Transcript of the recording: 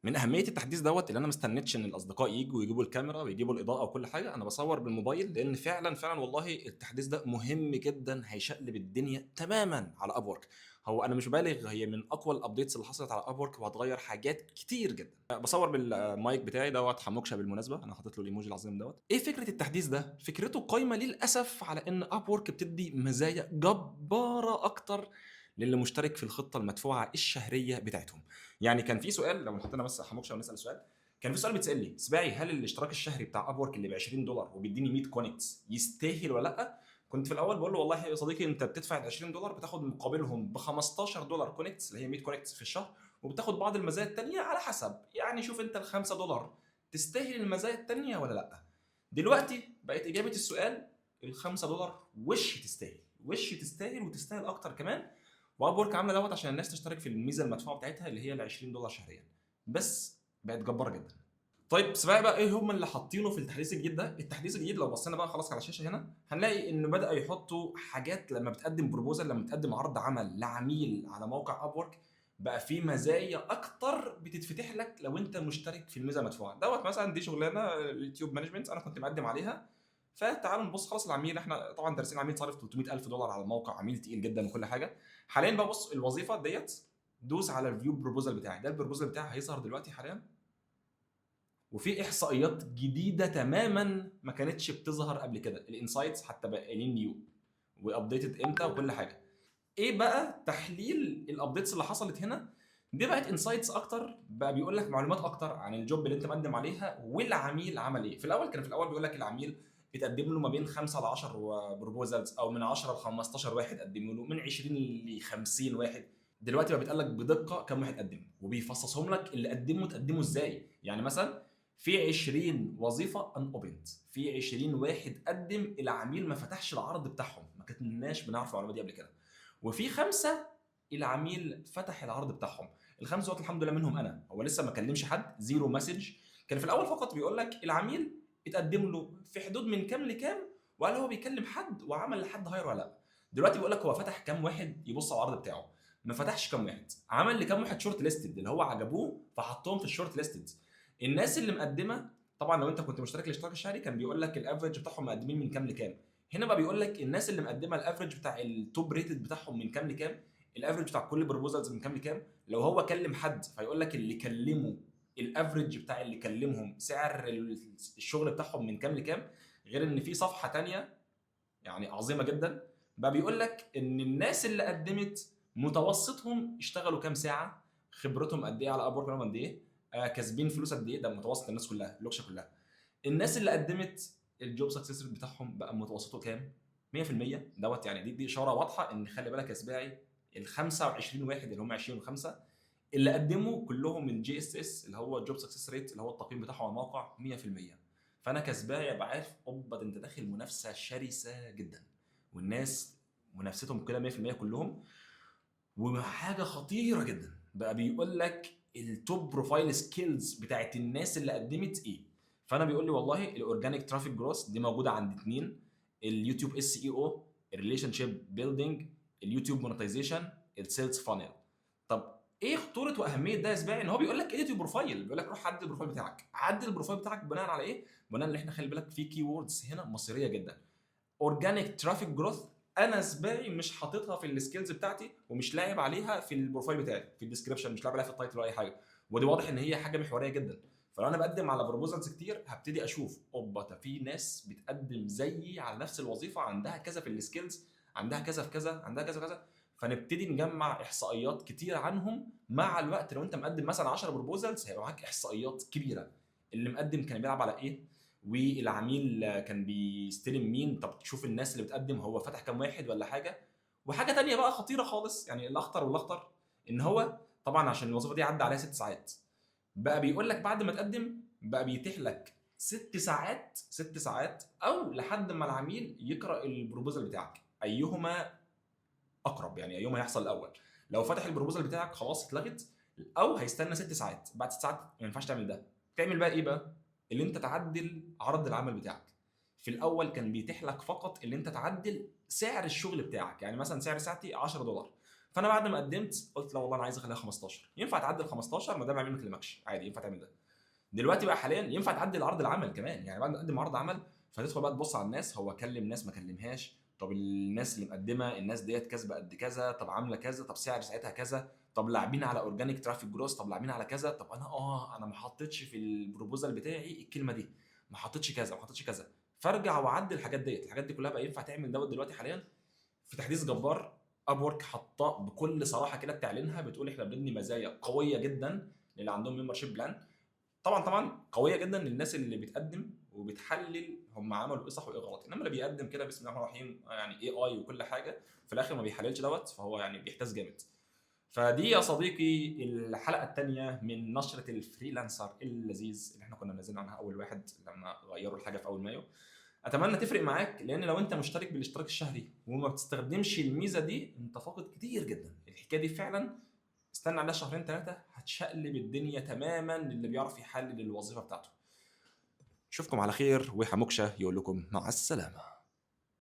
من اهميه التحديث دوت اللي انا ما استنيتش ان الاصدقاء يجوا ويجيبوا الكاميرا ويجيبوا الاضاءه وكل حاجه، انا بصور بالموبايل لان فعلا فعلا والله التحديث ده مهم جدا، هيشقلب الدنيا تماما على ابورك. هو انا مش بالغ، هي من اقوى الابديتس اللي حصلت على ابورك وهتغير حاجات كتير جدا. بصور بالمايك بتاعي دوت حموكشه بالمناسبه، انا حاطط له الايموجي العظيم دوت. ايه فكره التحديث ده؟ فكرته قايمه للاسف على ان ابورك بتدي مزايا جباره اكتر للي مشترك في الخطه المدفوعه الشهريه بتاعتهم. يعني كان في سؤال، لو حطينا بس حموكشه ونسال سؤال، كان في سؤال بيتسال لي: سباعي، هل الاشتراك الشهري بتاع اب ورك اللي ب $20 وبيديني 100 كونكتس يستاهل ولا لا؟ كنت في الاول بقول له: والله يا صديقي، انت بتدفع ال $20 بتاخد مقابلهم ب $15 كونكتس اللي هي 100 كونكتس في الشهر، وبتاخد بعض المزايا التانيه على حسب، يعني شوف انت ال $5 تستاهل المزايا التانيه ولا لا. دلوقتي بقت اجابه السؤال: ال $5 وش تستاهل، وش تستاهل وتستاهل اكتر كمان. واب وورك عامله دوت عشان الناس تشترك في الميزه المدفوعه بتاعتها اللي هي ال $20 شهريا، بس بقت جباره جدا. طيب سباق بقى، ايه هم اللي حاطينه في التحديث الجديد ده؟ التحديث الجديد لو بصينا بقى خلاص على الشاشه هنا هنلاقي انه بدا يحطوا حاجات لما بتقدم بروبوزال، لما بتقدم عرض عمل لعميل على موقع اب وورك، بقى في مزايا اكتر بتتفتح لك لو انت مشترك في الميزه المدفوعه دوت. مثلا دي شغلانه اليوتيوب مانجمنت انا كنت مقدم عليها، فتعالوا نبص. خلاص العميل، احنا طبعا دارسين العميل صارف $300,000 على الموقع، عميل تقيل جدا وكل حاجه. حاليا بقى بص الوظيفه ديت، دوس على الفيو بروبوزال بتاعي ده، البروبوزال بتاعي هيظهر دلوقتي حاليا، وفي احصائيات جديده تماما ما كانتش بتظهر قبل كده. الانسايتس حتى بقى قايلين نيو وابديتد امتى وكل حاجه. ايه بقى تحليل الابديتس اللي حصلت هنا؟ دي بقت انسايتس اكتر، بقى بيقول لك معلومات اكتر عن الجوب اللي انت مقدم عليها والعميل عمل ايه. في الاول بيقول لك العميل اتقدم له ما بين 5 ل 10 بروبوزالز، او من 10 ل 15 واحد قدموا له، من 20 ل 50 واحد. دلوقتي بقى بيتقال لك بدقه كم واحد قدم، وبيفصصهم لك اللي قدموا ازاي. يعني مثلا في 20 وظيفه ان اوبند، في 20 واحد قدم العميل ما فتحش العرض بتاعهم، ما كناش بنعرف المعلومه دي قبل كده. وفي 5 العميل فتح العرض بتاعهم. الخمسه دول الحمد لله منهم انا، هو لسه ما كلمش حد، زيرو مسج. كان في الاول فقط بيقول لك العميل اتقدم له في حدود من كام لكام، وهل هو بيكلم حد وعمل لحد هاير ولا لا. دلوقتي بيقول لك هو فتح كام واحد يبص على العرض بتاعه، ما فتحش كام واحد، عمل لكام واحد شورت ليستد اللي هو عجبوه فحطهم في الشورت ليستد. الناس اللي مقدمه، طبعا لو انت كنت مشترك الاشتراك الشهري كان بيقول لك الافرج بتاعهم مقدمين من كام لكام. هنا بقى بيقول لك الناس اللي مقدمه الافرج بتاع التوب ريتد بتاعهم من كام لكام، الافرج بتاع كل بروبوزالز من كام لكام. لو هو كلم حد فيقول لك اللي كلمه الافرج بتاع اللي كلمهم سعر الشغل بتاعهم من كام لكام. غير ان في صفحه تانية يعني عظيمه جدا، بقى بيقول لك ان الناس اللي قدمت متوسطهم اشتغلوا كام ساعه، خبرتهم قد ايه على ابورك، قد ايه كاسبين فلوس قد ايه. ده متوسط الناس كلها، اللوكشه كلها. الناس اللي قدمت الجوب سكسس ريت بتاعهم بقى متوسطه كام؟ 100% دوت. يعني دي اشاره واضحه ان خلي بالك يا سباعي، ال 25 واحد اللي هم 20 و5 اللي قدموا كلهم الجي اس اس اللي هو الجوب سكسس ريت اللي هو التقييم بتاعهم على الموقع 100%. فانا كسباعي ابقى عارف اوبا انت داخل منافسه شرسه جدا، والناس منافستهم كده 100% كلهم. وحاجه خطيره جدا بقى بيقول لك التوب بروفايل سكيلز بتاعت الناس اللي قدمت ايه. فانا بيقول لي والله الاورجانيك ترافيك جروس دي موجوده عند 2، اليوتيوب اس اي او، الريليشن شيب بيلدينج، اليوتيوب مونتايزيشن، السيلز فانل. طب ايه خطوره واهميه ده يا سباعي؟ ان هو بيقول لك اديت بروفايل، بيقول لك روح عدل البروفايل بتاعك. عدل البروفايل بتاعك بناء على ايه؟ بناء ان احنا خلي بالك في كي ووردز هنا مصيريه جدا. اورجانيك ترافيك جروث انا سباعي مش حاططها في السكيلز بتاعتي، ومش لاعب عليها في البروفايل بتاعي في الديسكربشن، مش لاعب عليها في التايتل ولا اي حاجه. ودي واضح ان هي حاجه محوريه جدا. فلو انا بقدم على بروبوزلز كتير هبتدي اشوف اوبا ده في ناس بتقدم زيي على نفس الوظيفه، عندها كذا في السكيلز، عندها كذا في كذا، عندها كذا كذا. فنبتدي نجمع احصائيات كتير عنهم. مع الوقت لو انت مقدم مثلا 10 بروبوزلز هيبقى معاك احصائيات كبيره، اللي مقدم كان بيلعب على ايه، والعميل كان بيستلم مين. طب تشوف الناس اللي بتقدم هو فتح كام واحد ولا حاجه. وحاجه تانية بقى خطيره خالص، يعني الاخطر والاخطر، ان هو طبعا عشان الوظيفه دي عدى عليها 6 ساعات، بقى بيقول لك بعد ما تقدم بقى بيتيح لك 6 ساعات، 6 ساعات او لحد ما العميل يقرا البروبوزال بتاعك ايهما اقرب، يعني ايهما هيحصل الاول. لو فتح البروبوزال بتاعك خلاص اتلغت، او هيستنى 6 ساعات. بعد 6 ساعات ما ينفعش تعمل ده. تعمل بقى ايه بقى؟ اللي انت تعدل عرض العمل بتاعك. في الاول كان بيتيح لك فقط اللي انت تعدل سعر الشغل بتاعك، يعني مثلا سعر ساعتي $10، فانا بعد ما قدمت قلت لا والله انا عايز اخليها 15. ينفع تعدي ال 15 ما دام العميل ما كلمكش، عادي ينفع تعمل ده. دلوقتي بقى حاليا ينفع تعدل عرض العمل كمان، يعني بعد ما تقدم عرض عمل فتدخل بقى تبص على الناس، هو كلم ناس ما كلمهاش، طب الناس اللي مقدمه الناس ديت كسبه قد كذا، طب عامله كذا، طب سعر ساعتها كذا، طب لاعبين على اورجانيك ترافيك جروس، طب لاعبين على كذا، طب انا ما حطيتش في البروبوزال بتاعي الكلمه دي، ما حطيتش كذا، ما حطيتش كذا. فارجع واعدل الحاجات ديت. الحاجات دي كلها بقى ينفع تعمل دوت دلوقتي حاليا في تحديث جبار. اب وورك حاطاه بكل صراحه كده، بتعلنها بتقول احنا بنبني مزايا قويه جدا للي عندهم ممبرشيب بلان. طبعا قويه جدا للناس اللي بتقدم وبتحلل هم عملوا ايه صح وايه غلط، انما اللي بيقدم كده بسم الله الرحمن الرحيم يعني اي وكل حاجه في الاخر ما بيحللش دوت، فهو يعني بيحتاس جامد. فدي يا صديقي الحلقه الثانيه من نشره الفريلانسر اللذيذ اللي احنا كنا نازلين عنها اول واحد لما غيروا الحاجه في اول مايو. اتمنى تفرق معاك، لان لو انت مشترك بالاشتراك الشهري وما بتستخدمش الميزه دي انت فاقد كتير جدا. الحكايه دي فعلا استنى عليها شهرين ثلاثه هتشقلب الدنيا تماما للي بيعرف يحلل الوظيفه بتاعته. اشوفكم على خير، وحموكشه يقول لكم مع السلامه.